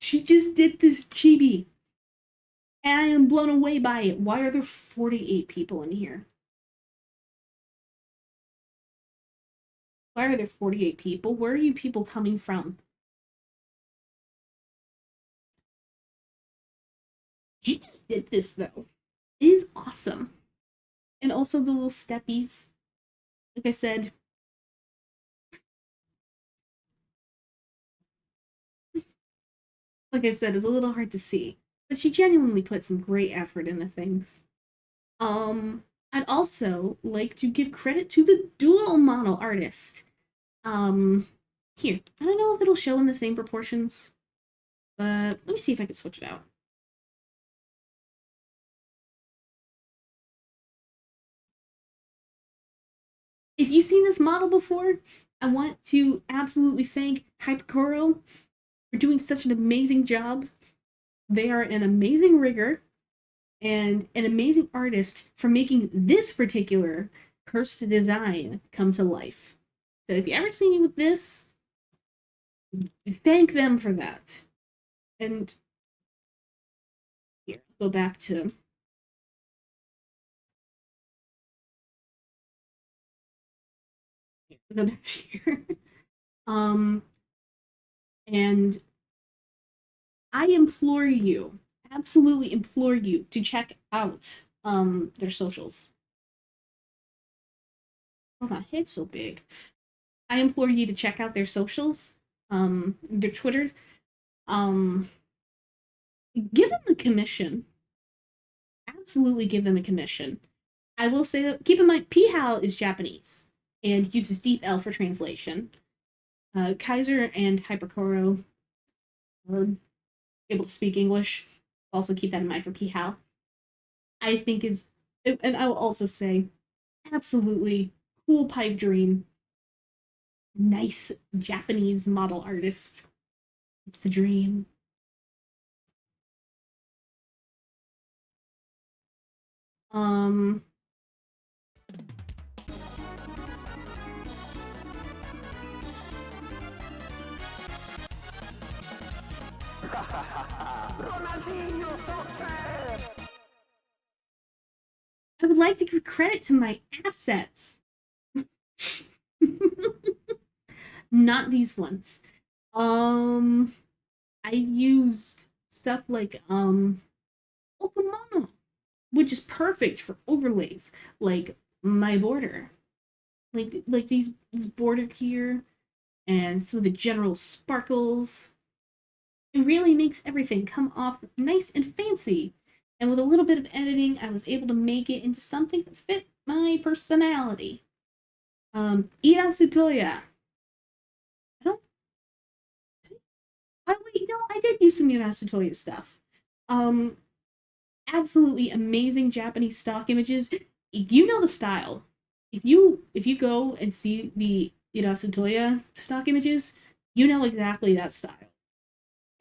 She just did this chibi. And I am blown away by it. Why are there 48 people in here? Why are there 48 people? Where are you people coming from? She just did this, though. It is awesome. And also the little steppies. like I said, is a little hard to see, but she genuinely put some great effort into things. Um, I'd also like to give credit to the dual model artist. Um, Here, I don't know if it'll show in the same proportions, but let me see if I can switch it out. If you've seen this model before, I want to absolutely thank Hypercoro for doing such an amazing job. They are an amazing rigger and an amazing artist for making this particular cursed design come to life. So if you ever see me with this, thank them for that. And here, go back to here. Um, and I implore you, absolutely implore you to check out their socials. Oh, my head's so big. I implore you to check out their socials, their Twitter. Um, Give them a commission. Absolutely give them a commission. I will say that keep in mind, P-Hal is Japanese and uses Deep L for translation. Kaiser and Hypercoro are able to speak English. Also keep that in mind for P-Hal. I think is, and I will also say, absolutely cool pipe dream. Nice Japanese model artist. It's the dream. Um, I would like to give credit to my assets. Not these ones. Um, I used stuff like Okamono, which is perfect for overlays, like my border, like these border here, and some of the general sparkles. It really makes everything come off nice and fancy. And with a little bit of editing, I was able to make it into something that fit my personality. Ira Sutoya. I don't. I wait. No, I did use some Ira Sutoya stuff. Um, Absolutely amazing Japanese stock images. You know the style. If you go and see the Ira Sutoya stock images, you know exactly that style.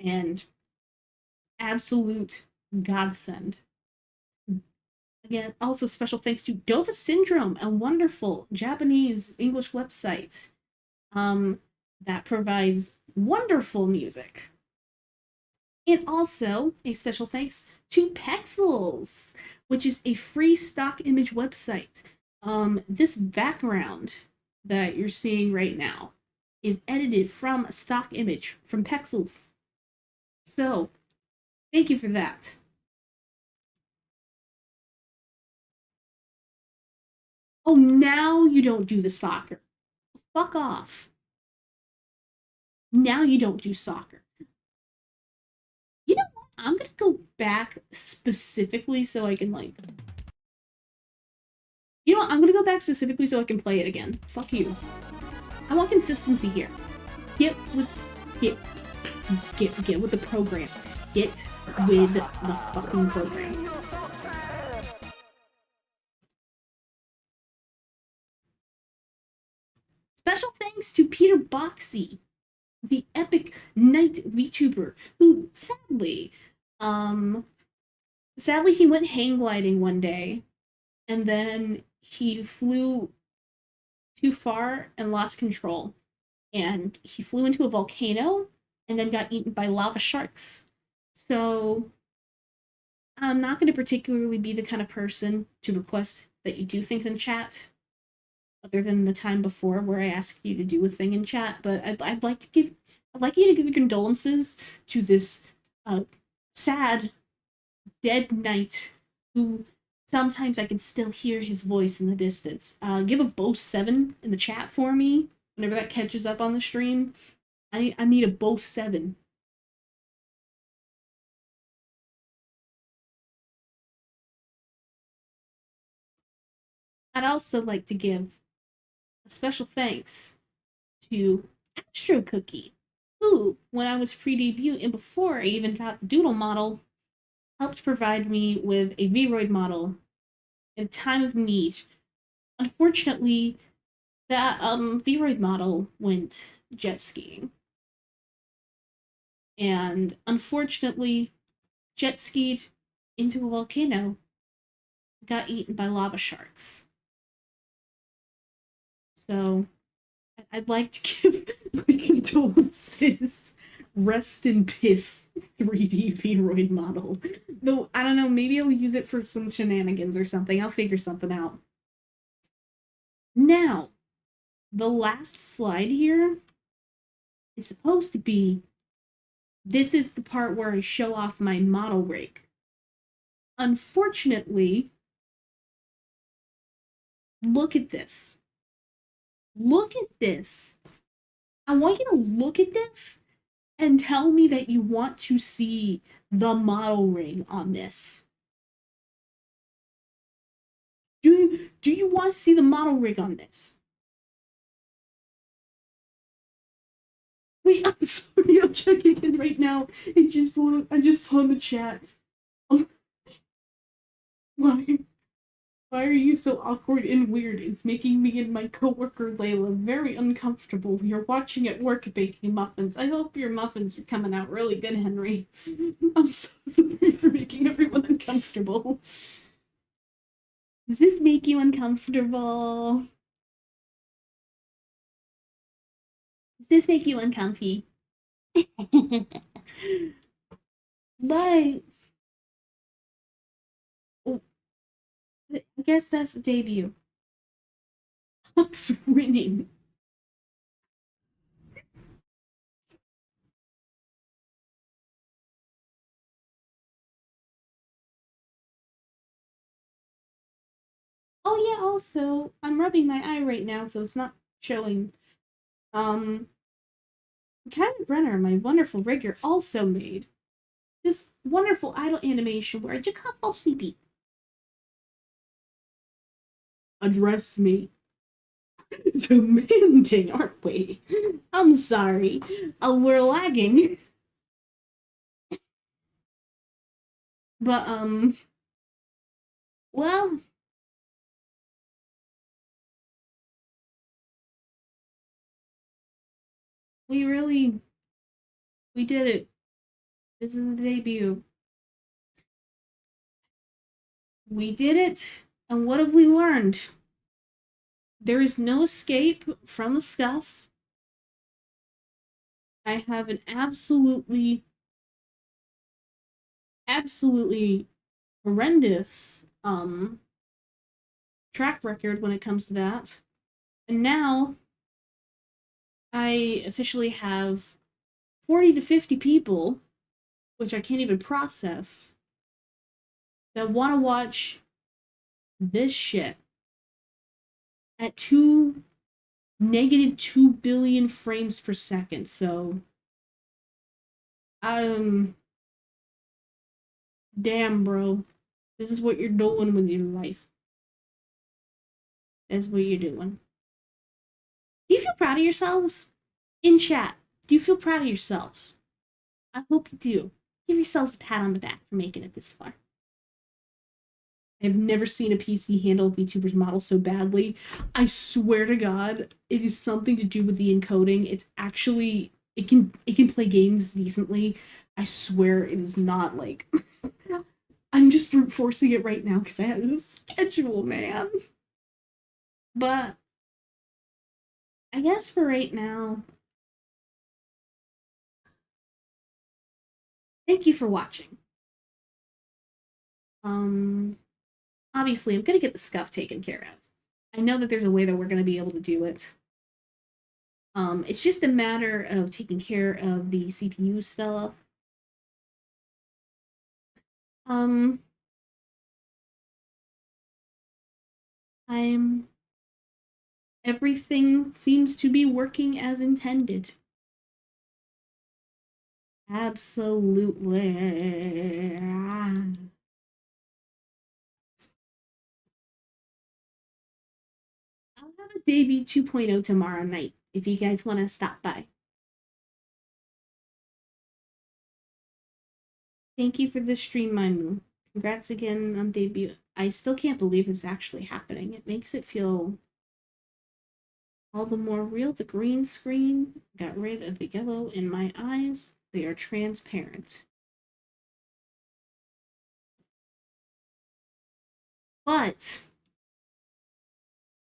And absolute godsend. Again, also special thanks to Dova Syndrome, a wonderful Japanese English website that provides wonderful music. And also a special thanks to Pexels, which is a free stock image website. This background that you're seeing right now is edited from a stock image from Pexels. So, thank you for that. Oh, now you don't do the soccer. Fuck off. Now you don't do soccer. You know what? I'm gonna go back specifically so I can like. You know what? I'm gonna go back specifically so I can play it again. Fuck you. I want consistency here. Get with get get with the program. Get with the fucking program. Special thanks to Peter Boxy, the epic knight VTuber, who um, sadly he went hang gliding one day, and then he flew too far and lost control, and he flew into a volcano, and then got eaten by lava sharks. So I'm not going to particularly be the kind of person to request that you do things in chat, other than the time before where I asked you to do a thing in chat. But I'd like to give I'd like you to give your condolences to this sad dead knight who Sometimes I can still hear his voice in the distance. Give a Bose 7 in the chat for me whenever that catches up on the stream. I need a Bose 7. I'd also like to give a special thanks to Astro Cookie, who, when I was pre-debut and before I even got the Doodle model, helped provide me with a Vroid model in time of need. Unfortunately, that Vroid model went jet skiing. And unfortunately, jet skied into a volcano, got eaten by lava sharks. So I'd like to give my condolences. Rest in piss, 3D Vroid model. Though, I don't know, maybe I'll use it for some shenanigans or something. I'll figure something out. Now, the last slide here is supposed to be, this is the part where I show off my model rig. Unfortunately, look at this. Look at this. I want you to look at this and tell me that you want to see the model rig on this. Do you want to see the model rig on this? Wait, I'm sorry, I'm checking in right now. I just saw in the chat. Why? Why are you so awkward and weird? It's making me and my coworker Layla very uncomfortable. We are watching at work baking muffins. I hope your muffins are coming out really good, Henry. I'm so sorry for making everyone uncomfortable. Does this make you uncomfortable? Does this make you uncomfy? But I guess that's the debut. Hawks winning. Oh yeah, also, I'm rubbing my eye right now, so it's not showing. Cat Brenner, my wonderful rigger, also made this wonderful idle animation where I just can't fall sleepy. Address me. Demanding, aren't we? I'm sorry. We're lagging. But, well, we did it. This is the debut. We did it. And what have we learned? There is no escape from the scuff. I have an absolutely horrendous track record when it comes to that. And now I officially have 40 to 50 people, which I can't even process, that want to watch this shit at -2 billion frames per second. So, damn, bro. This is what you're doing with your life. That's what you're doing. Do you feel proud of yourselves? In chat, do you feel proud of yourselves? I hope you do. Give yourselves a pat on the back for making it this far. I've never seen a PC handle VTuber's model so badly. I swear to God, it is something to do with the encoding. It's actually it can play games decently. I swear it is not like I'm just brute forcing it right now because I have this schedule, man. But I guess for right now, thank you for watching. Obviously, I'm gonna get the scuff taken care of. I know that there's a way that we're gonna be able to do it. It's just a matter of taking care of the CPU stuff. Um, Everything seems to be working as intended. Absolutely. I'll have a debut 2.0 tomorrow night if you guys want to stop by. Thank you for the stream, Maimu. Congrats again on debut. I still can't believe it's actually happening. It makes it feel all the more real. The green screen got rid of the yellow in my eyes. They are transparent. But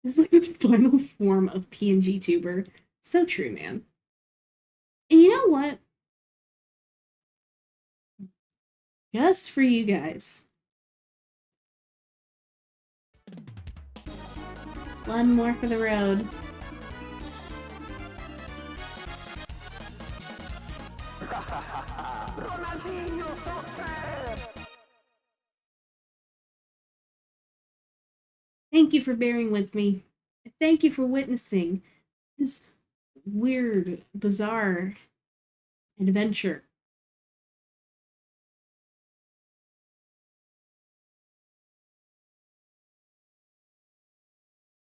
this is like the final form of PNG tuber. So true, man. And you know what? Just for you guys. One more for the road. Thank you for bearing with me. Thank you for witnessing this weird, bizarre adventure.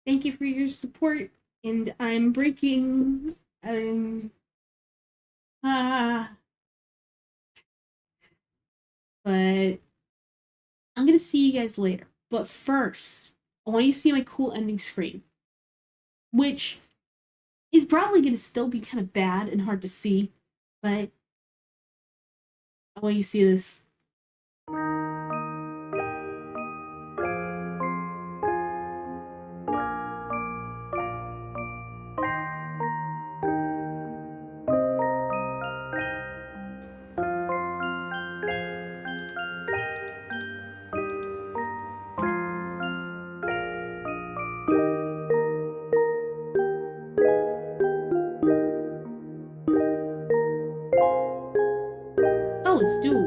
Thank you for your support, and I'm breaking. But I'm gonna see you guys later. But first, I want you to see my cool ending screen, which is probably gonna still be kind of bad and hard to see, but I want you to see this.